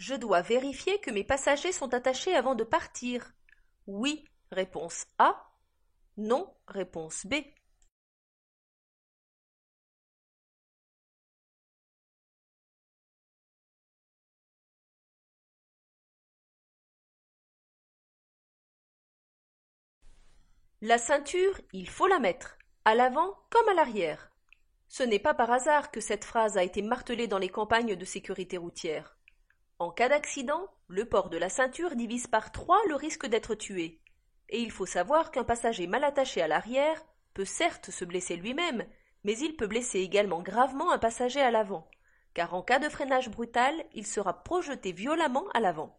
Je dois vérifier que mes passagers sont attachés avant de partir. Oui, réponse A. Non, réponse B. La ceinture, il faut la mettre, à l'avant comme à l'arrière. Ce n'est pas par hasard que cette phrase a été martelée dans les campagnes de sécurité routière. En cas d'accident, le port de la ceinture divise par 3 le risque d'être tué. Et il faut savoir qu'un passager mal attaché à l'arrière peut certes se blesser lui-même, mais il peut blesser également gravement un passager à l'avant, car en cas de freinage brutal, il sera projeté violemment à l'avant.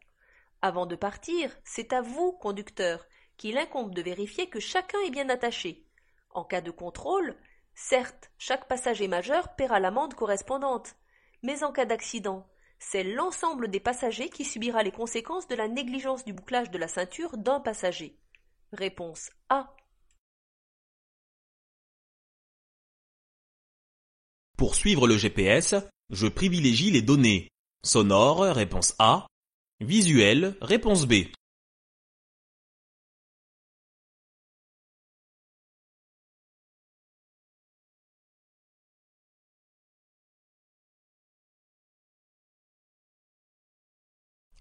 Avant de partir, c'est à vous, conducteur, qu'il incombe de vérifier que chacun est bien attaché. En cas de contrôle, certes, chaque passager majeur paiera l'amende correspondante, mais en cas d'accident, c'est l'ensemble des passagers qui subira les conséquences de la négligence du bouclage de la ceinture d'un passager. Réponse A. Pour suivre le GPS, je privilégie les données sonores, réponse A, visuelles, réponse B.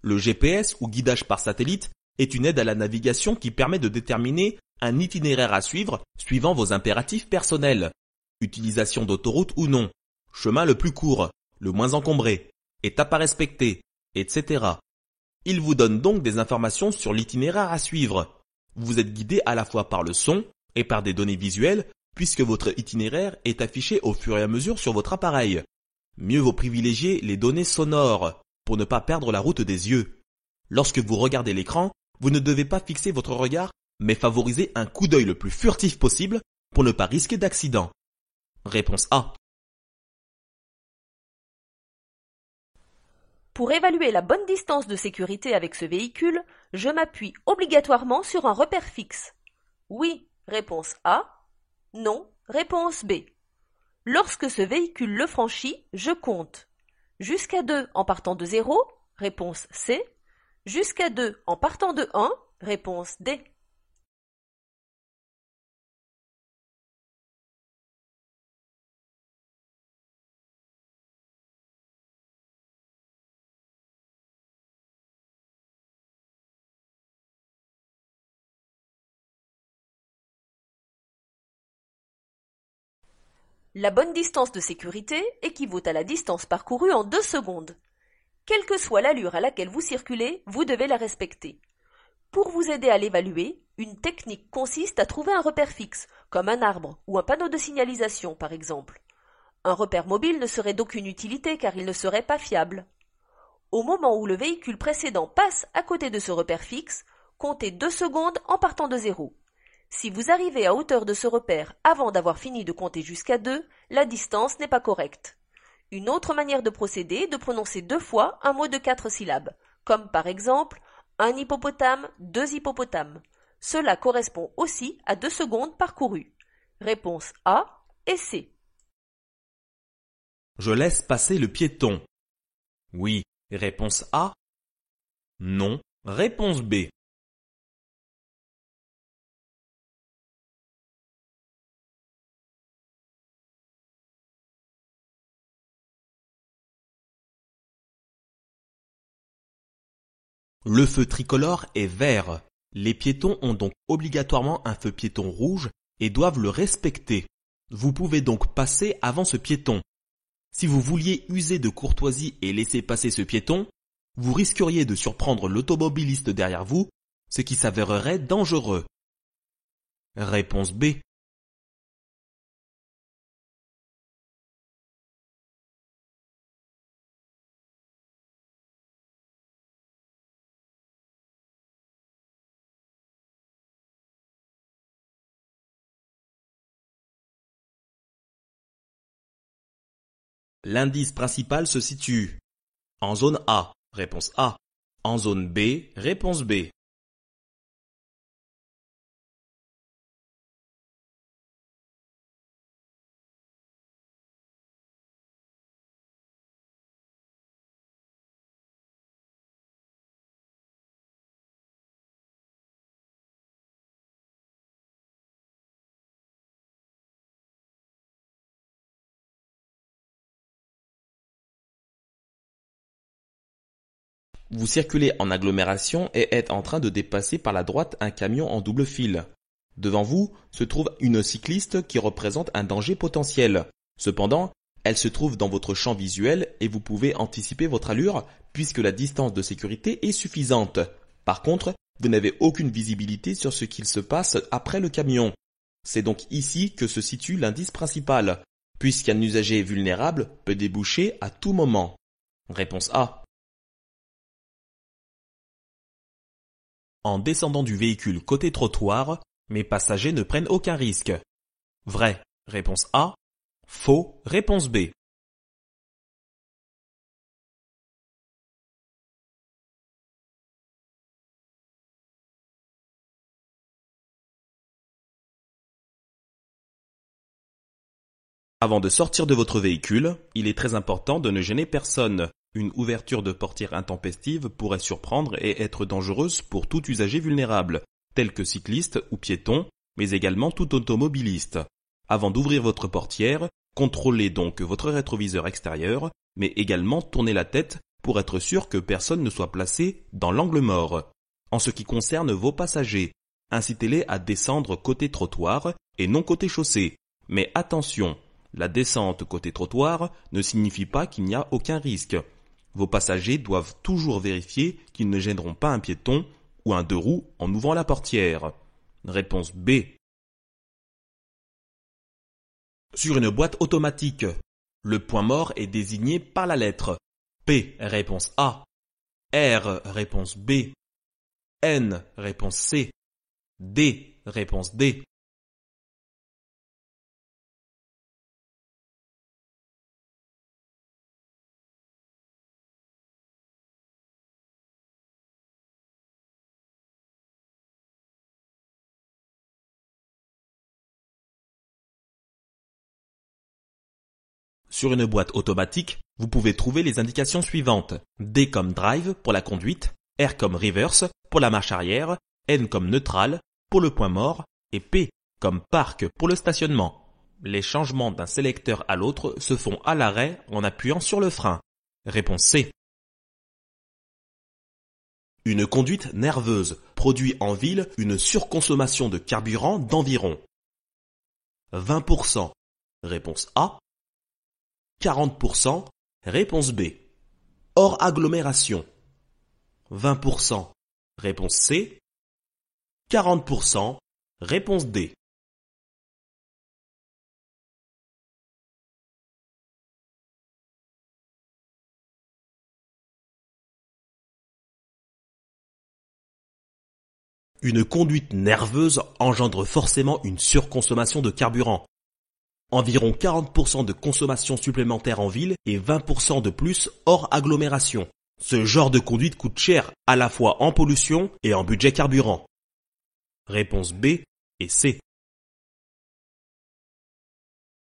Le GPS ou guidage par satellite est une aide à la navigation qui permet de déterminer un itinéraire à suivre suivant vos impératifs personnels. Utilisation d'autoroute ou non, chemin le plus court, le moins encombré, étape à respecter, etc. Il vous donne donc des informations sur l'itinéraire à suivre. Vous êtes guidé à la fois par le son et par des données visuelles puisque votre itinéraire est affiché au fur et à mesure sur votre appareil. Mieux vaut privilégier les données sonores pour ne pas perdre la route des yeux. Lorsque vous regardez l'écran, vous ne devez pas fixer votre regard, mais favoriser un coup d'œil le plus furtif possible pour ne pas risquer d'accident. Réponse A. Pour évaluer la bonne distance de sécurité avec ce véhicule, je m'appuie obligatoirement sur un repère fixe. Oui, réponse A. Non, réponse B. Lorsque ce véhicule le franchit, je compte. Jusqu'à 2 en partant de 0, réponse C. Jusqu'à 2 en partant de 1, réponse D. La bonne distance de sécurité équivaut à la distance parcourue en 2 secondes. Quelle que soit l'allure à laquelle vous circulez, vous devez la respecter. Pour vous aider à l'évaluer, une technique consiste à trouver un repère fixe, comme un arbre ou un panneau de signalisation par exemple. Un repère mobile ne serait d'aucune utilité car il ne serait pas fiable. Au moment où le véhicule précédent passe à côté de ce repère fixe, comptez 2 secondes en partant de 0. Si vous arrivez à hauteur de ce repère avant d'avoir fini de compter jusqu'à 2, la distance n'est pas correcte. Une autre manière de procéder est de prononcer 2 fois un mot de 4 syllabes, comme par exemple un hippopotame, 2 hippopotames. Cela correspond aussi à 2 secondes parcourues. Réponse A et C. Je laisse passer le piéton. Oui, réponse A. Non, réponse B. Le feu tricolore est vert. Les piétons ont donc obligatoirement un feu piéton rouge et doivent le respecter. Vous pouvez donc passer avant ce piéton. Si vous vouliez user de courtoisie et laisser passer ce piéton, vous risqueriez de surprendre l'automobiliste derrière vous, ce qui s'avérerait dangereux. Réponse B. L'indice principal se situe en zone A, réponse A. En zone B, réponse B. Vous circulez en agglomération et êtes en train de dépasser par la droite un camion en double file. Devant vous se trouve une cycliste qui représente un danger potentiel. Cependant, elle se trouve dans votre champ visuel et vous pouvez anticiper votre allure puisque la distance de sécurité est suffisante. Par contre, vous n'avez aucune visibilité sur ce qu'il se passe après le camion. C'est donc ici que se situe l'indice principal, puisqu'un usager vulnérable peut déboucher à tout moment. Réponse A. En descendant du véhicule côté trottoir, mes passagers ne prennent aucun risque. Vrai. Réponse A. Faux. Réponse B. Avant de sortir de votre véhicule, il est très important de ne gêner personne. Une ouverture de portière intempestive pourrait surprendre et être dangereuse pour tout usager vulnérable, tel que cycliste ou piéton, mais également tout automobiliste. Avant d'ouvrir votre portière, contrôlez donc votre rétroviseur extérieur, mais également tournez la tête pour être sûr que personne ne soit placé dans l'angle mort. En ce qui concerne vos passagers, incitez-les à descendre côté trottoir et non côté chaussée. Mais attention, la descente côté trottoir ne signifie pas qu'il n'y a aucun risque. Vos passagers doivent toujours vérifier qu'ils ne gêneront pas un piéton ou un deux roues en ouvrant la portière. Réponse B. Sur une boîte automatique, le point mort est désigné par la lettre P. Réponse A. R. Réponse B. N. Réponse C. D. Réponse D. Sur une boîte automatique, vous pouvez trouver les indications suivantes. D comme drive pour la conduite, R comme reverse pour la marche arrière, N comme neutral pour le point mort et P comme park pour le stationnement. Les changements d'un sélecteur à l'autre se font à l'arrêt en appuyant sur le frein. Réponse C. Une conduite nerveuse produit en ville une surconsommation de carburant d'environ 20%. Réponse A. 40%. Réponse B. Hors agglomération. 20%. Réponse C. 40%. Réponse D. Une conduite nerveuse engendre forcément une surconsommation de carburant. Environ 40% de consommation supplémentaire en ville et 20% de plus hors agglomération. Ce genre de conduite coûte cher à la fois en pollution et en budget carburant. Réponse B et C.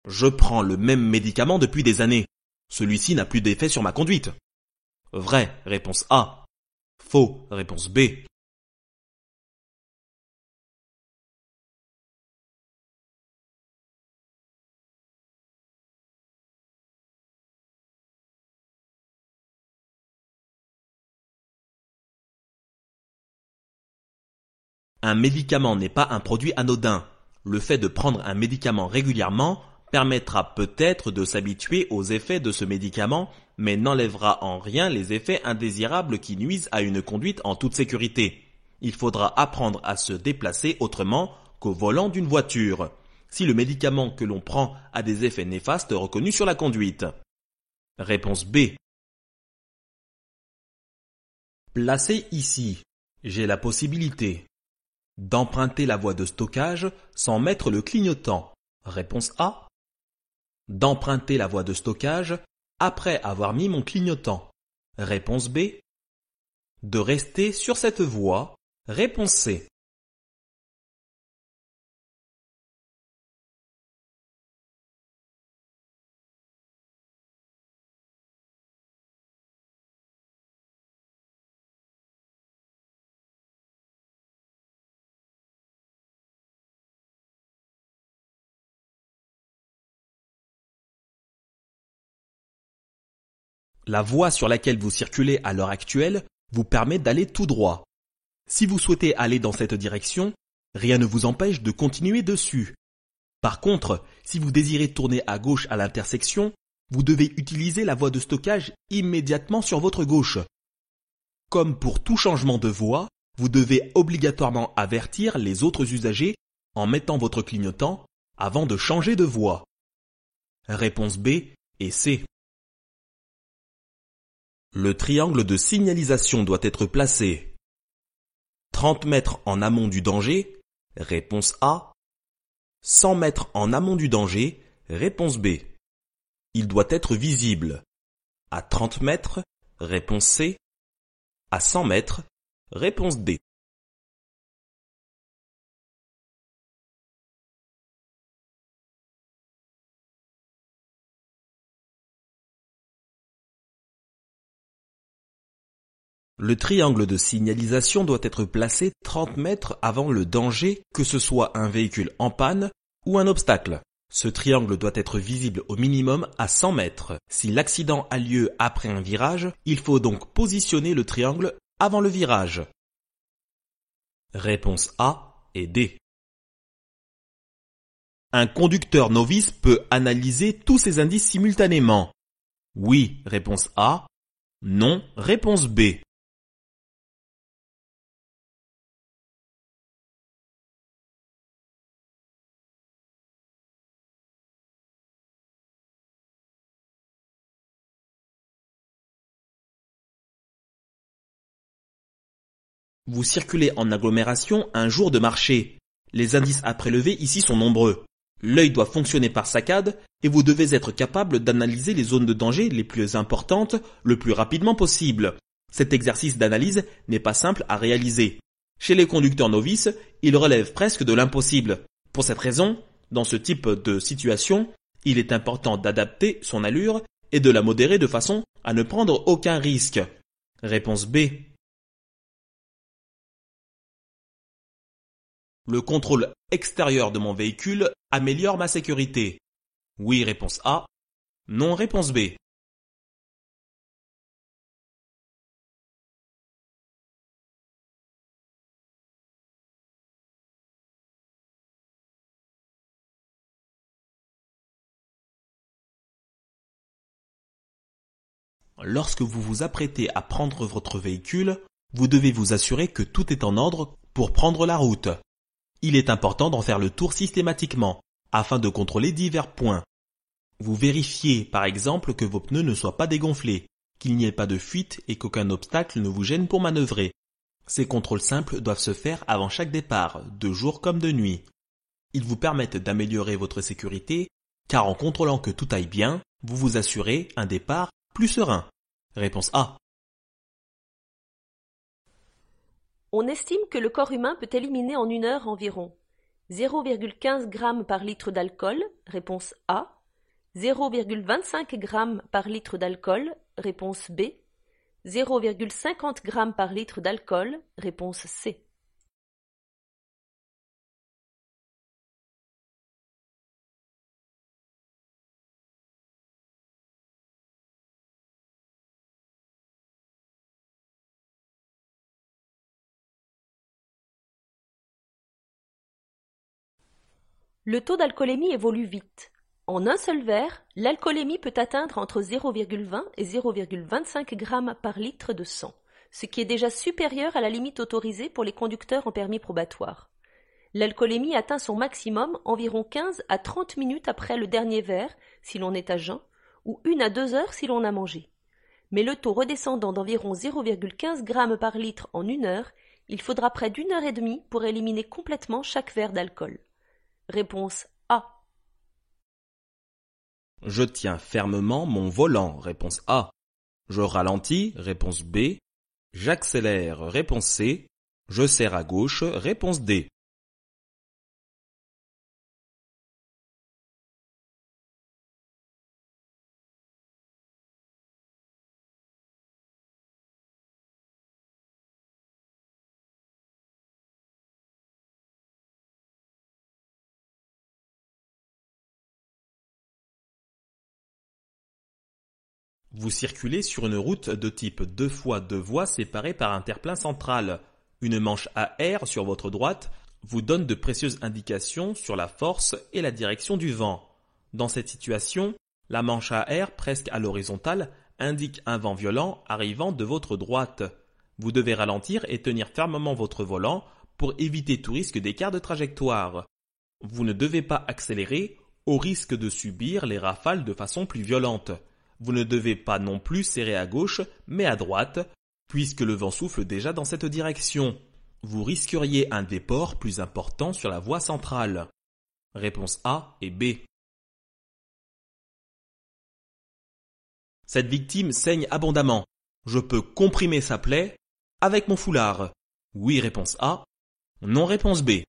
Je prends le même médicament depuis des années. Celui-ci n'a plus d'effet sur ma conduite. Vrai. Réponse A. Faux. Réponse B. Un médicament n'est pas un produit anodin. Le fait de prendre un médicament régulièrement permettra peut-être de s'habituer aux effets de ce médicament, mais n'enlèvera en rien les effets indésirables qui nuisent à une conduite en toute sécurité. Il faudra apprendre à se déplacer autrement qu'au volant d'une voiture, si le médicament que l'on prend a des effets néfastes reconnus sur la conduite. Réponse B. Placé ici, j'ai la possibilité d'emprunter la voie de stockage sans mettre le clignotant. Réponse A. D'emprunter la voie de stockage après avoir mis mon clignotant. Réponse B. De rester sur cette voie. Réponse C. La voie sur laquelle vous circulez à l'heure actuelle vous permet d'aller tout droit. Si vous souhaitez aller dans cette direction, rien ne vous empêche de continuer dessus. Par contre, si vous désirez tourner à gauche à l'intersection, vous devez utiliser la voie de stockage immédiatement sur votre gauche. Comme pour tout changement de voie, vous devez obligatoirement avertir les autres usagers en mettant votre clignotant avant de changer de voie. Réponse B et C. Le triangle de signalisation doit être placé 30 mètres en amont du danger, réponse A. 100 mètres en amont du danger, réponse B. Il doit être visible à 30 mètres, réponse C. À 100 mètres, réponse D. Le triangle de signalisation doit être placé 30 mètres avant le danger, que ce soit un véhicule en panne ou un obstacle. Ce triangle doit être visible au minimum à 100 mètres. Si l'accident a lieu après un virage, il faut donc positionner le triangle avant le virage. Réponse A et D. Un conducteur novice peut analyser tous ces indices simultanément. Oui, réponse A. Non, réponse B. Vous circulez en agglomération un jour de marché. Les indices à prélever ici sont nombreux. L'œil doit fonctionner par saccades et vous devez être capable d'analyser les zones de danger les plus importantes le plus rapidement possible. Cet exercice d'analyse n'est pas simple à réaliser. Chez les conducteurs novices, il relève presque de l'impossible. Pour cette raison, dans ce type de situation, il est important d'adapter son allure et de la modérer de façon à ne prendre aucun risque. Réponse B. Le contrôle extérieur de mon véhicule améliore ma sécurité. Oui, réponse A. Non, réponse B. Lorsque vous vous apprêtez à prendre votre véhicule, vous devez vous assurer que tout est en ordre pour prendre la route. Il est important d'en faire le tour systématiquement, afin de contrôler divers points. Vous vérifiez par exemple que vos pneus ne soient pas dégonflés, qu'il n'y ait pas de fuite et qu'aucun obstacle ne vous gêne pour manœuvrer. Ces contrôles simples doivent se faire avant chaque départ, de jour comme de nuit. Ils vous permettent d'améliorer votre sécurité, car en contrôlant que tout aille bien, vous vous assurez un départ plus serein. Réponse A. On estime que le corps humain peut éliminer en une heure environ 0,15 g par litre d'alcool, réponse A, 0,25 g par litre d'alcool, réponse B, 0,50 g par litre d'alcool, réponse C. Le taux d'alcoolémie évolue vite. En un seul verre, l'alcoolémie peut atteindre entre 0,20 et 0,25 g par litre de sang, ce qui est déjà supérieur à la limite autorisée pour les conducteurs en permis probatoire. L'alcoolémie atteint son maximum environ 15 à 30 minutes après le dernier verre si l'on est à jeun, ou 1 à 2 heures si l'on a mangé. Mais le taux redescendant d'environ 0,15 g par litre en une heure, il faudra près d'une heure et demie pour éliminer complètement chaque verre d'alcool. Réponse A. Je tiens fermement mon volant. Réponse A. Je ralentis. Réponse B. J'accélère. Réponse C. Je serre à gauche. Réponse D. Vous circulez sur une route de type 2 fois 2 voies séparée par un terre-plein central. Une manche à air sur votre droite vous donne de précieuses indications sur la force et la direction du vent. Dans cette situation, la manche à air presque à l'horizontale indique un vent violent arrivant de votre droite. Vous devez ralentir et tenir fermement votre volant pour éviter tout risque d'écart de trajectoire. Vous ne devez pas accélérer au risque de subir les rafales de façon plus violente. Vous ne devez pas non plus serrer à gauche, mais à droite, puisque le vent souffle déjà dans cette direction. Vous risqueriez un déport plus important sur la voie centrale. Réponse A et B. Cette victime saigne abondamment. Je peux comprimer sa plaie avec mon foulard. Oui, réponse A. Non, réponse B.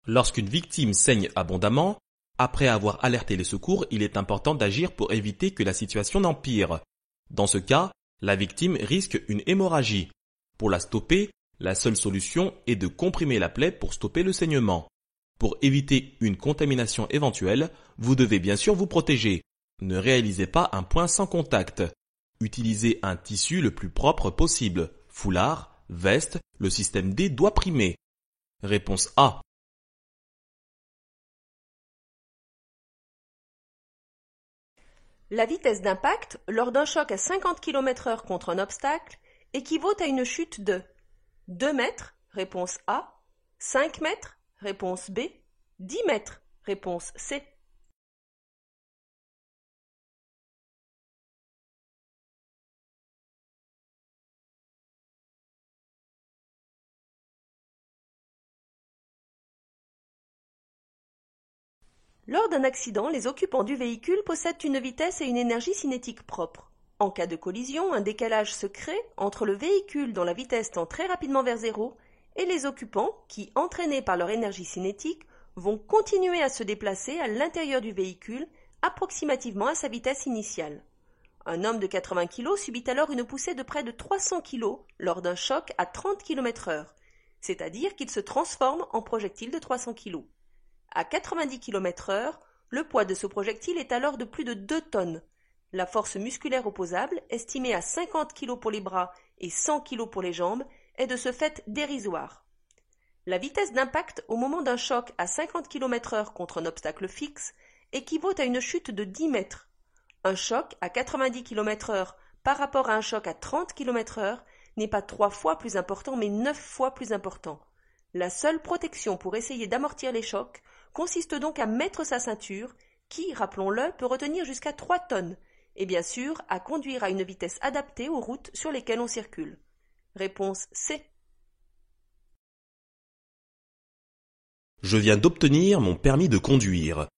Lorsqu'une victime saigne abondamment, après avoir alerté les secours, il est important d'agir pour éviter que la situation n'empire. Dans ce cas, la victime risque une hémorragie. Pour la stopper, la seule solution est de comprimer la plaie pour stopper le saignement. Pour éviter une contamination éventuelle, vous devez bien sûr vous protéger. Ne réalisez pas un point sans contact. Utilisez un tissu le plus propre possible. Foulard, veste, le système D doit primer. Réponse A. La vitesse d'impact lors d'un choc à 50 km/h contre un obstacle équivaut à une chute de 2 mètres, réponse A, 5 mètres, réponse B, 10 mètres, réponse C. Lors d'un accident, les occupants du véhicule possèdent une vitesse et une énergie cinétique propres. En cas de collision, un décalage se crée entre le véhicule dont la vitesse tend très rapidement vers zéro et les occupants qui, entraînés par leur énergie cinétique, vont continuer à se déplacer à l'intérieur du véhicule approximativement à sa vitesse initiale. Un homme de 80 kg subit alors une poussée de près de 300 kg lors d'un choc à 30 km/h, c'est-à-dire qu'il se transforme en projectile de 300 kg. À 90 km/h, le poids de ce projectile est alors de plus de 2 tonnes. La force musculaire opposable, estimée à 50 kg pour les bras et 100 kg pour les jambes, est de ce fait dérisoire. La vitesse d'impact au moment d'un choc à 50 km/h contre un obstacle fixe équivaut à une chute de 10 mètres. Un choc à 90 km/h par rapport à un choc à 30 km/h n'est pas 3 fois plus important mais 9 fois plus important. La seule protection pour essayer d'amortir les chocs consiste donc à mettre sa ceinture, qui, rappelons-le, peut retenir jusqu'à 3 tonnes, et bien sûr à conduire à une vitesse adaptée aux routes sur lesquelles on circule. Réponse C. Je viens d'obtenir mon permis de conduire.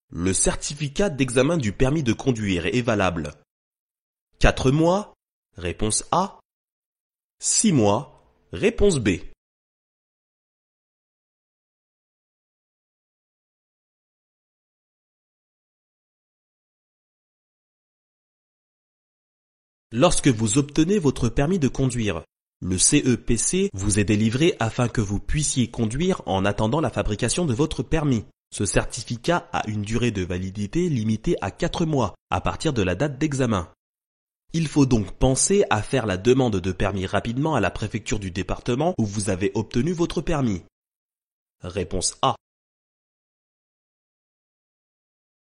Le certificat d'examen du permis de conduire est valable. 4 mois, réponse A. 6 mois, réponse B. Lorsque vous obtenez votre permis de conduire, le CEPC vous est délivré afin que vous puissiez conduire en attendant la fabrication de votre permis. Ce certificat a une durée de validité limitée à 4 mois à partir de la date d'examen. Il faut donc penser à faire la demande de permis rapidement à la préfecture du département où vous avez obtenu votre permis. Réponse A.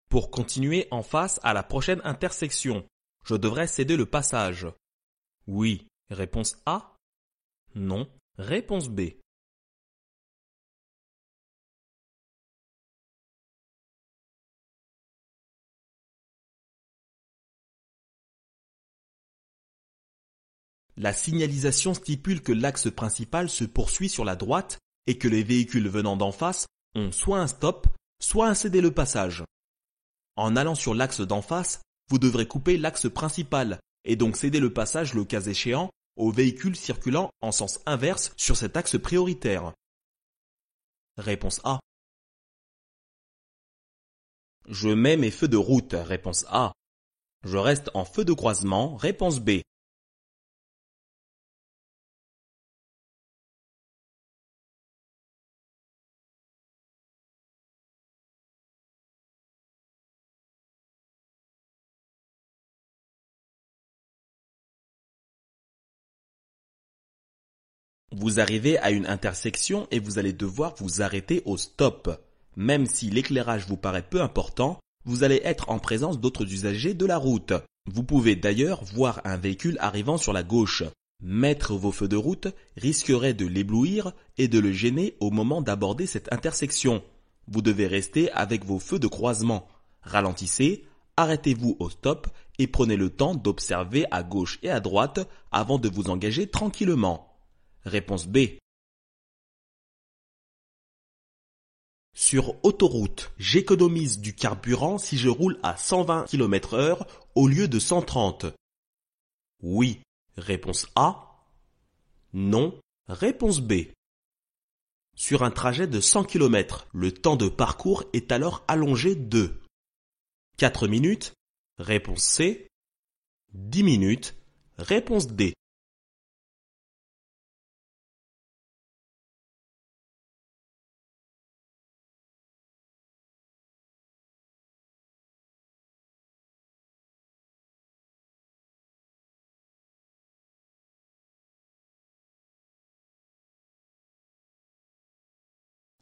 Pour continuer en face à la prochaine intersection, je devrais céder le passage. Oui, réponse A. Non, réponse B. La signalisation stipule que l'axe principal se poursuit sur la droite et que les véhicules venant d'en face ont soit un stop, soit un céder le passage. En allant sur l'axe d'en face, vous devrez couper l'axe principal et donc céder le passage le cas échéant aux véhicules circulant en sens inverse sur cet axe prioritaire. Réponse A. Je mets mes feux de route. Réponse A. Je reste en feu de croisement. Réponse B. Vous arrivez à une intersection et vous allez devoir vous arrêter au stop. Même si l'éclairage vous paraît peu important, vous allez être en présence d'autres usagers de la route. Vous pouvez d'ailleurs voir un véhicule arrivant sur la gauche. Mettre vos feux de route risquerait de l'éblouir et de le gêner au moment d'aborder cette intersection. Vous devez rester avec vos feux de croisement. Ralentissez, arrêtez-vous au stop et prenez le temps d'observer à gauche et à droite avant de vous engager tranquillement. Réponse B. Sur autoroute, j'économise du carburant si je roule à 120 km/h au lieu de 130. Oui. Réponse A. Non. Réponse B. Sur un trajet de 100 km, le temps de parcours est alors allongé de 4 minutes. Réponse C. 10 minutes. Réponse D.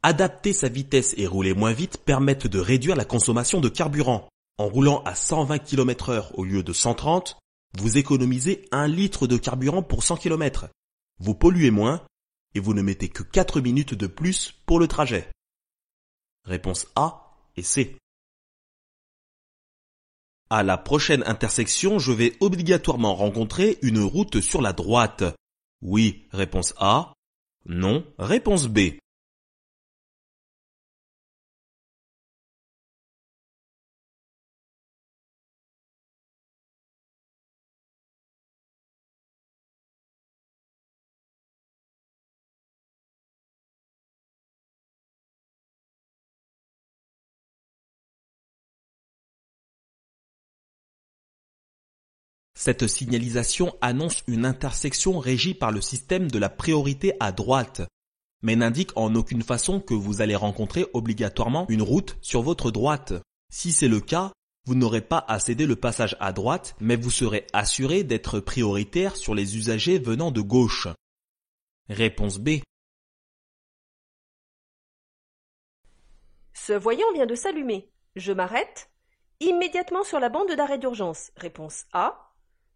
Adapter sa vitesse et rouler moins vite permettent de réduire la consommation de carburant. En roulant à 120 km/h au lieu de 130, vous économisez 1 litre de carburant pour 100 km. Vous polluez moins et vous ne mettez que 4 minutes de plus pour le trajet. Réponse A et C. À la prochaine intersection, je vais obligatoirement rencontrer une route sur la droite. Oui, réponse A. Non, réponse B. Cette signalisation annonce une intersection régie par le système de la priorité à droite, mais n'indique en aucune façon que vous allez rencontrer obligatoirement une route sur votre droite. Si c'est le cas, vous n'aurez pas à céder le passage à droite, mais vous serez assuré d'être prioritaire sur les usagers venant de gauche. Réponse B. Ce voyant vient de s'allumer. Je m'arrête. Immédiatement sur la bande d'arrêt d'urgence. Réponse A.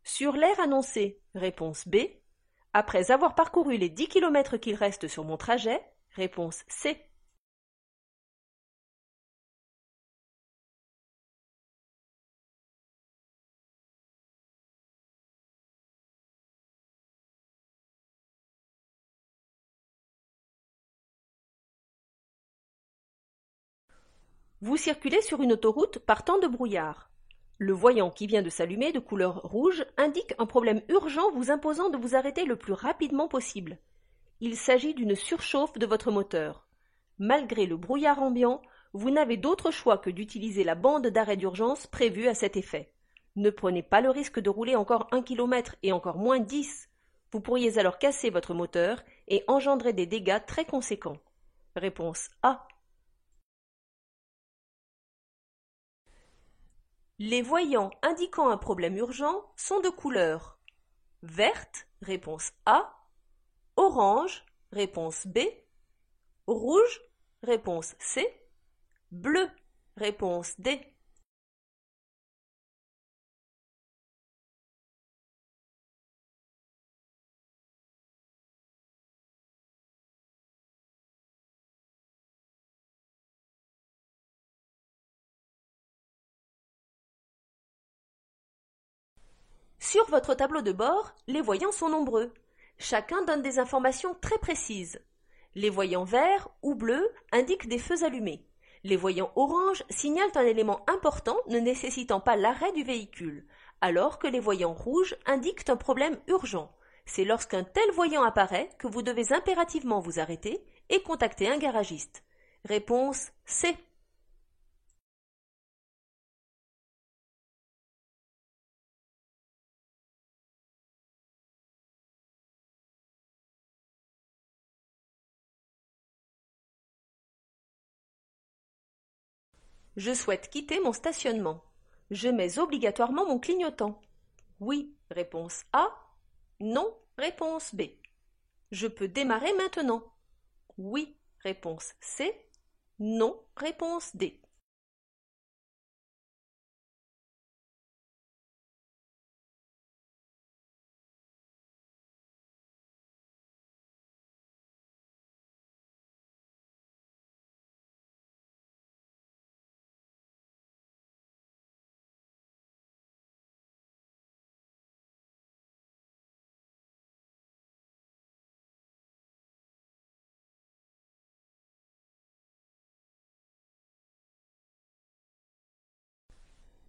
Sur l'aire annoncée. Réponse B. Après avoir parcouru les 10 km qu'il reste sur mon trajet. Réponse C. Vous circulez sur une autoroute partant de brouillard. Le voyant qui vient de s'allumer de couleur rouge indique un problème urgent vous imposant de vous arrêter le plus rapidement possible. Il s'agit d'une surchauffe de votre moteur. Malgré le brouillard ambiant, vous n'avez d'autre choix que d'utiliser la bande d'arrêt d'urgence prévue à cet effet. Ne prenez pas le risque de rouler encore 1 km et encore moins 10. Vous pourriez alors casser votre moteur et engendrer des dégâts très conséquents. Réponse A. Les voyants indiquant un problème urgent sont de couleur verte, réponse A, orange, réponse B, rouge, réponse C, bleu, réponse D. Sur votre tableau de bord, les voyants sont nombreux. Chacun donne des informations très précises. Les voyants verts ou bleus indiquent des feux allumés. Les voyants orange signalent un élément important ne nécessitant pas l'arrêt du véhicule, alors que les voyants rouges indiquent un problème urgent. C'est lorsqu'un tel voyant apparaît que vous devez impérativement vous arrêter et contacter un garagiste. Réponse C. Je souhaite quitter mon stationnement. Je mets obligatoirement mon clignotant. Oui, réponse A. Non, réponse B. Je peux démarrer maintenant. Oui, réponse C. Non, réponse D.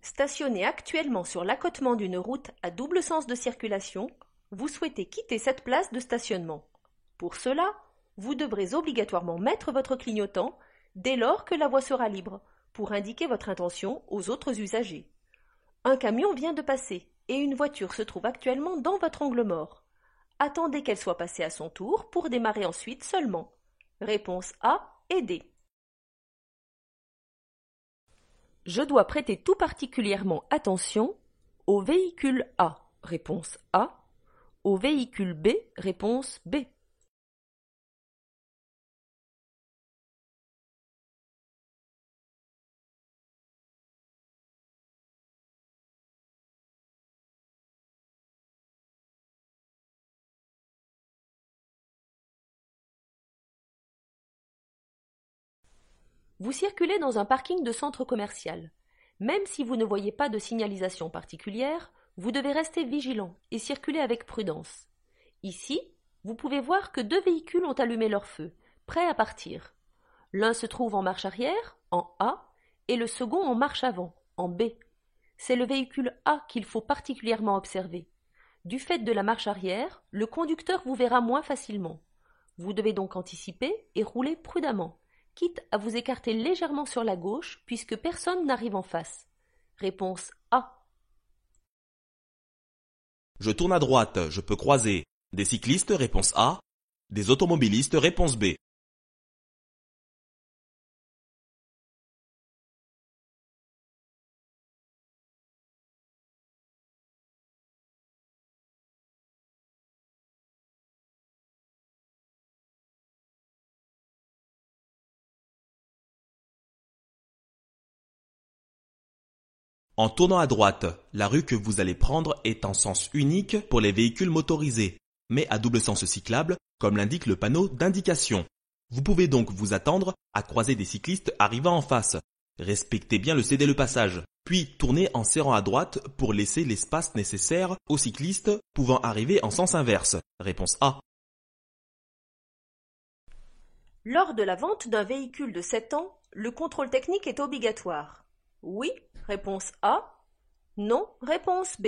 Stationné actuellement sur l'accotement d'une route à double sens de circulation, vous souhaitez quitter cette place de stationnement. Pour cela, vous devrez obligatoirement mettre votre clignotant dès lors que la voie sera libre, pour indiquer votre intention aux autres usagers. Un camion vient de passer et une voiture se trouve actuellement dans votre angle mort. Attendez qu'elle soit passée à son tour pour démarrer ensuite seulement. Réponse A et D. Je dois prêter tout particulièrement attention au véhicule A, réponse A, au véhicule B, réponse B. Vous circulez dans un parking de centre commercial. Même si vous ne voyez pas de signalisation particulière, vous devez rester vigilant et circuler avec prudence. Ici, vous pouvez voir que 2 véhicules ont allumé leur feu, prêts à partir. L'un se trouve en marche arrière, en A, et le second en marche avant, en B. C'est le véhicule A qu'il faut particulièrement observer. Du fait de la marche arrière, le conducteur vous verra moins facilement. Vous devez donc anticiper et rouler prudemment, quitte à vous écarter légèrement sur la gauche puisque personne n'arrive en face. Réponse A. Je tourne à droite, je peux croiser. Des cyclistes, réponse A. Des automobilistes, réponse B. En tournant à droite, la rue que vous allez prendre est en sens unique pour les véhicules motorisés, mais à double sens cyclable, comme l'indique le panneau d'indication. Vous pouvez donc vous attendre à croiser des cyclistes arrivant en face. Respectez bien le cédez-le-passage, puis tournez en serrant à droite pour laisser l'espace nécessaire aux cyclistes pouvant arriver en sens inverse. Réponse A. Lors de la vente d'un véhicule de 7 ans, le contrôle technique est obligatoire. Oui, réponse A. Non, réponse B.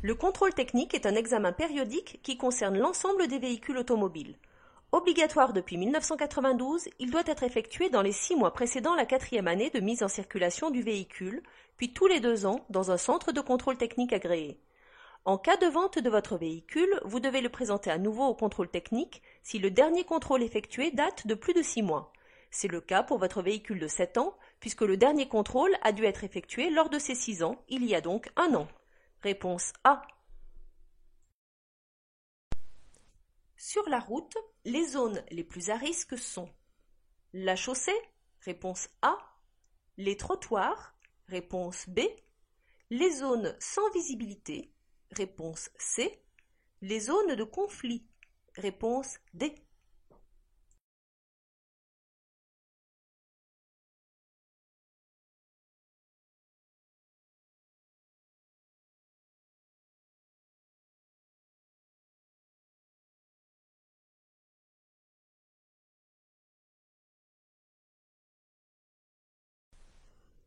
Le contrôle technique est un examen périodique qui concerne l'ensemble des véhicules automobiles. Obligatoire depuis 1992, il doit être effectué dans les 6 mois précédant la 4e année de mise en circulation du véhicule, puis tous les 2 ans dans un centre de contrôle technique agréé. En cas de vente de votre véhicule, vous devez le présenter à nouveau au contrôle technique si le dernier contrôle effectué date de plus de 6 mois. C'est le cas pour votre véhicule de 7 ans, puisque le dernier contrôle a dû être effectué lors de ces 6 ans, il y a donc 1 an. Réponse A. Sur la route, les zones les plus à risque sont la chaussée, réponse A, les trottoirs, réponse B, les zones sans visibilité, réponse C, les zones de conflit, réponse D.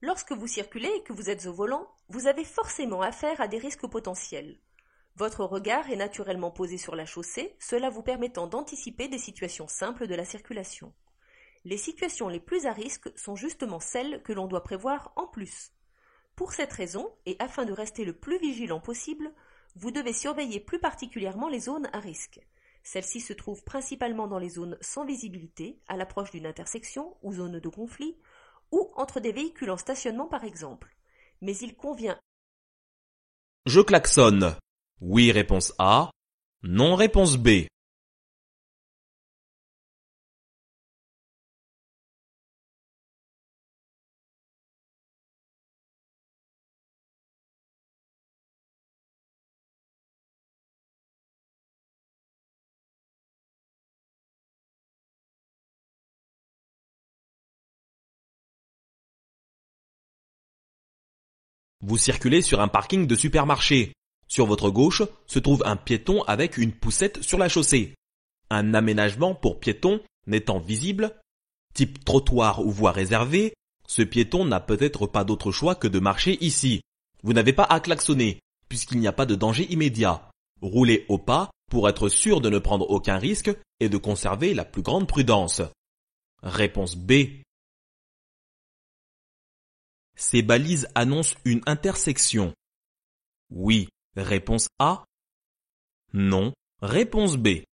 Lorsque vous circulez et que vous êtes au volant, vous avez forcément affaire à des risques potentiels. Votre regard est naturellement posé sur la chaussée, cela vous permettant d'anticiper des situations simples de la circulation. Les situations les plus à risque sont justement celles que l'on doit prévoir en plus. Pour cette raison, et afin de rester le plus vigilant possible, vous devez surveiller plus particulièrement les zones à risque. Celles-ci se trouvent principalement dans les zones sans visibilité, à l'approche d'une intersection ou zone de conflit, ou entre des véhicules en stationnement par exemple. Mais il convient... Je klaxonne. Oui, réponse A. Non, réponse B. Vous circulez sur un parking de supermarché. Sur votre gauche se trouve un piéton avec une poussette sur la chaussée. Un aménagement pour piétons n'étant visible, type trottoir ou voie réservée, ce piéton n'a peut-être pas d'autre choix que de marcher ici. Vous n'avez pas à klaxonner, puisqu'il n'y a pas de danger immédiat. Roulez au pas pour être sûr de ne prendre aucun risque et de conserver la plus grande prudence. Réponse B. Ces balises annoncent une intersection. Oui, réponse A. Non, réponse B.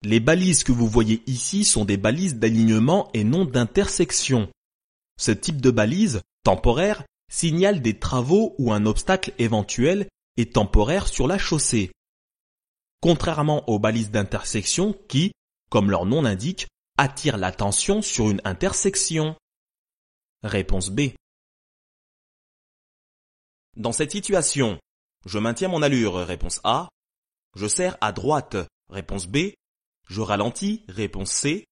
Les balises que vous voyez ici sont des balises d'alignement et non d'intersection. Ce type de balise, temporaire, signale des travaux ou un obstacle éventuel et temporaire sur la chaussée. Contrairement aux balises d'intersection qui, comme leur nom l'indique, attirent l'attention sur une intersection. Réponse B. Dans cette situation, je maintiens mon allure, réponse A. Je serre à droite, réponse B. Je ralentis, réponse C.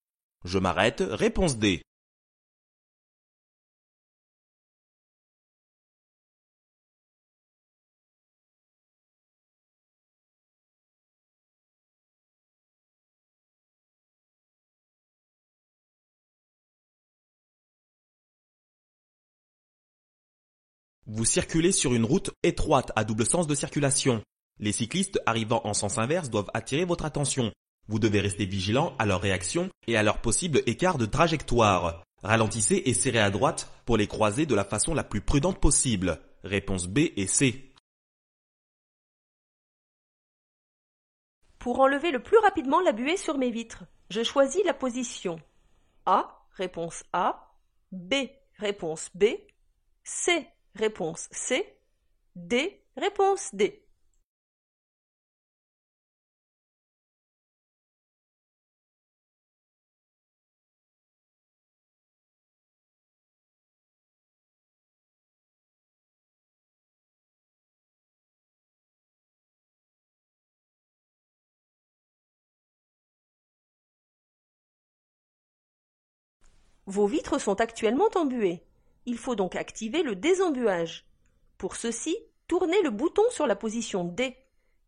Je m'arrête, réponse D. Vous circulez sur une route étroite à double sens de circulation. Les cyclistes arrivant en sens inverse doivent attirer votre attention. Vous devez rester vigilant à leur réaction et à leur possible écart de trajectoire. Ralentissez et serrez à droite pour les croiser de la façon la plus prudente possible. Réponse B et C. Pour enlever le plus rapidement la buée sur mes vitres, je choisis la position A, réponse A, B, réponse B, C, réponse C, D, réponse D. Vos vitres sont actuellement embuées. Il faut donc activer le désembuage. Pour ceci, tournez le bouton sur la position D.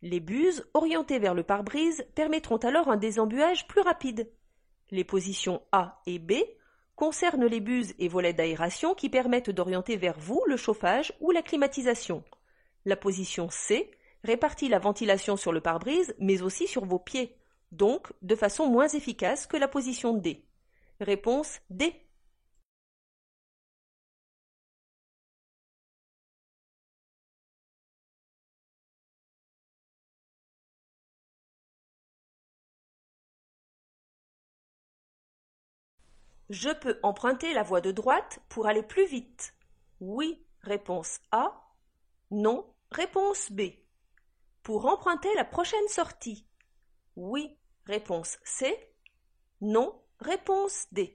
Les buses, orientées vers le pare-brise, permettront alors un désembuage plus rapide. Les positions A et B concernent les buses et volets d'aération qui permettent d'orienter vers vous le chauffage ou la climatisation. La position C répartit la ventilation sur le pare-brise, mais aussi sur vos pieds, donc de façon moins efficace que la position D. Réponse D. Je peux emprunter la voie de droite pour aller plus vite. Oui, réponse A. Non, réponse B. Pour emprunter la prochaine sortie. Oui, réponse C. Non, réponse D.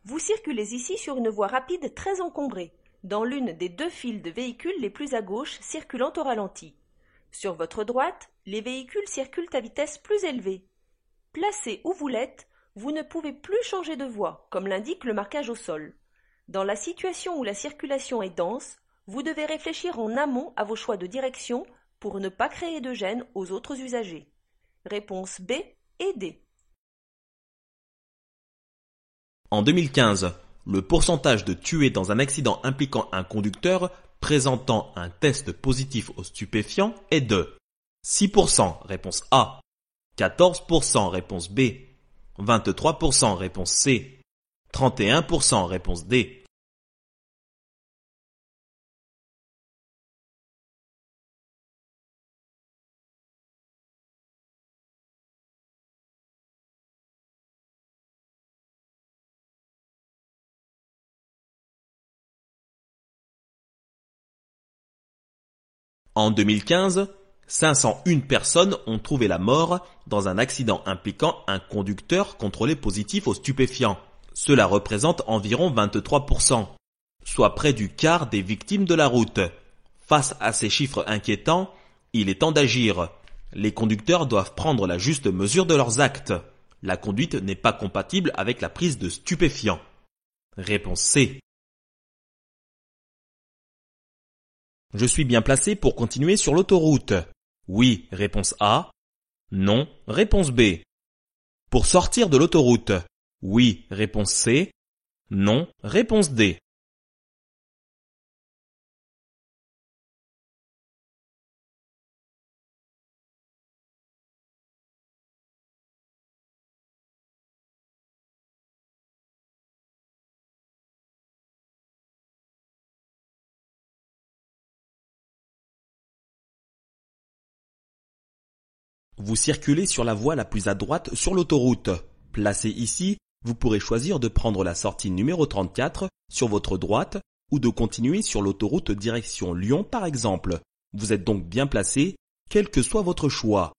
Vous circulez ici sur une voie rapide très encombrée, dans l'une des deux files de véhicules les plus à gauche circulant au ralenti. Sur votre droite, les véhicules circulent à vitesse plus élevée. Placé où vous l'êtes, vous ne pouvez plus changer de voie, comme l'indique le marquage au sol. Dans la situation où la circulation est dense, vous devez réfléchir en amont à vos choix de direction pour ne pas créer de gêne aux autres usagers. Réponse B et D. En 2015, le pourcentage de tués dans un accident impliquant un conducteur présentant un test positif aux stupéfiants est de 6% réponse A, 14% réponse B, 23% réponse C, 31% réponse D. En 2015, 501 personnes ont trouvé la mort dans un accident impliquant un conducteur contrôlé positif aux stupéfiants. Cela représente environ 23%, soit près du quart des victimes de la route. Face à ces chiffres inquiétants, il est temps d'agir. Les conducteurs doivent prendre la juste mesure de leurs actes. La conduite n'est pas compatible avec la prise de stupéfiants. Réponse C. Je suis bien placé pour continuer sur l'autoroute. Oui, réponse A. Non, réponse B. Pour sortir de l'autoroute. Oui, réponse C. Non, réponse D. Vous circulez sur la voie la plus à droite sur l'autoroute. Placé ici, vous pourrez choisir de prendre la sortie numéro 34 sur votre droite ou de continuer sur l'autoroute direction Lyon par exemple. Vous êtes donc bien placé, quel que soit votre choix.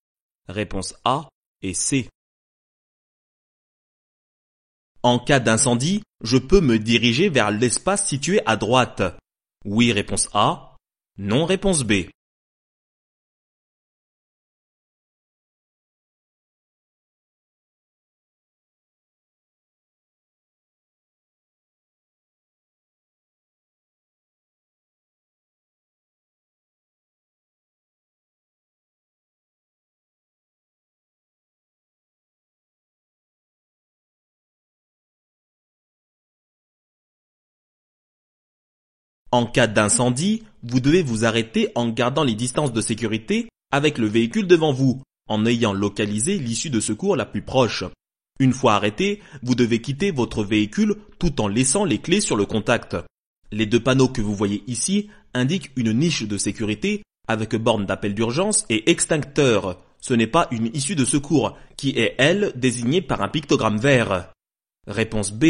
Réponse A et C. En cas d'incendie, je peux me diriger vers l'espace situé à droite. Oui, réponse A. Non, réponse B. En cas d'incendie, vous devez vous arrêter en gardant les distances de sécurité avec le véhicule devant vous, en ayant localisé l'issue de secours la plus proche. Une fois arrêté, vous devez quitter votre véhicule tout en laissant les clés sur le contact. Les deux panneaux que vous voyez ici indiquent une niche de sécurité avec borne d'appel d'urgence et extincteur. Ce n'est pas une issue de secours qui est, elle, désignée par un pictogramme vert. Réponse B.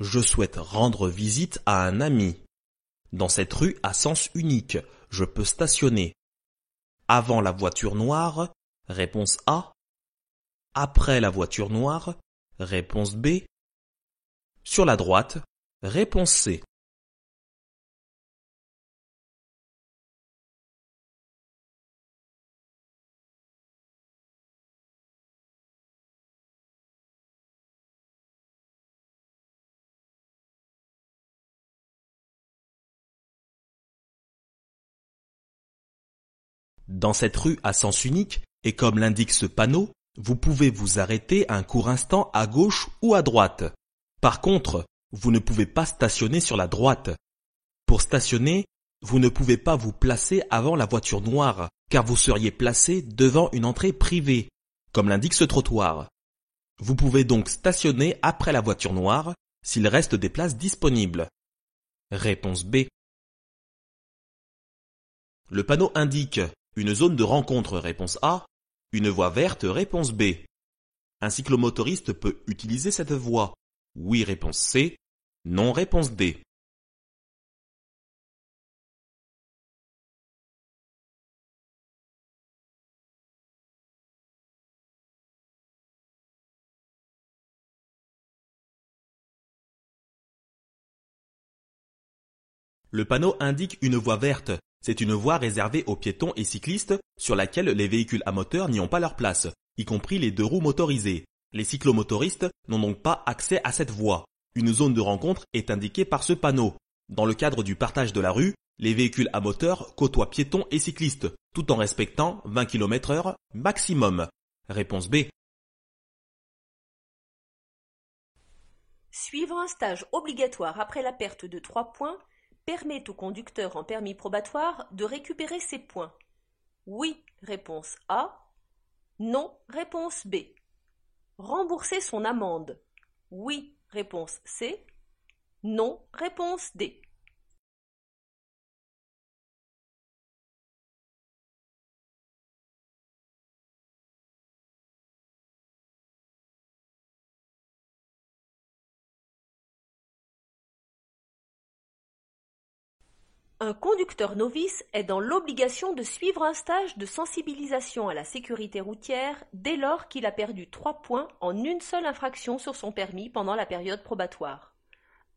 Je souhaite rendre visite à un ami. Dans cette rue à sens unique, je peux stationner. Avant la voiture noire, réponse A. Après la voiture noire, réponse B. Sur la droite, réponse C. Dans cette rue à sens unique, et comme l'indique ce panneau, vous pouvez vous arrêter un court instant à gauche ou à droite. Par contre, vous ne pouvez pas stationner sur la droite. Pour stationner, vous ne pouvez pas vous placer avant la voiture noire, car vous seriez placé devant une entrée privée, comme l'indique ce trottoir. Vous pouvez donc stationner après la voiture noire, s'il reste des places disponibles. Réponse B. Le panneau indique une zone de rencontre, réponse A, une voie verte, réponse B. Un cyclomotoriste peut utiliser cette voie. Oui, réponse C. Non, réponse D. Le panneau indique une voie verte, C'est une voie réservée aux piétons et cyclistes sur laquelle les véhicules à moteur n'y ont pas leur place, y compris les 2 roues motorisées. Les cyclomotoristes n'ont donc pas accès à cette voie. Une zone de rencontre est indiquée par ce panneau. Dans le cadre du partage de la rue, les véhicules à moteur côtoient piétons et cyclistes, tout en respectant 20 km/h maximum. Réponse B. Suivant un stage obligatoire après la perte de 3 points, permet au conducteur en permis probatoire de récupérer ses points. Oui, réponse A. Non, réponse B. Rembourser son amende. Oui, réponse C. Non, réponse D. Un conducteur novice est dans l'obligation de suivre un stage de sensibilisation à la sécurité routière dès lors qu'il a perdu 3 points en une seule infraction sur son permis pendant la période probatoire.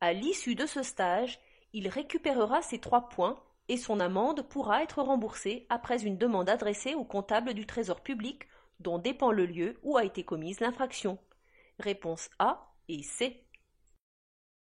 À l'issue de ce stage, il récupérera ses 3 points et son amende pourra être remboursée après une demande adressée au comptable du Trésor public dont dépend le lieu où a été commise l'infraction. Réponse A et C.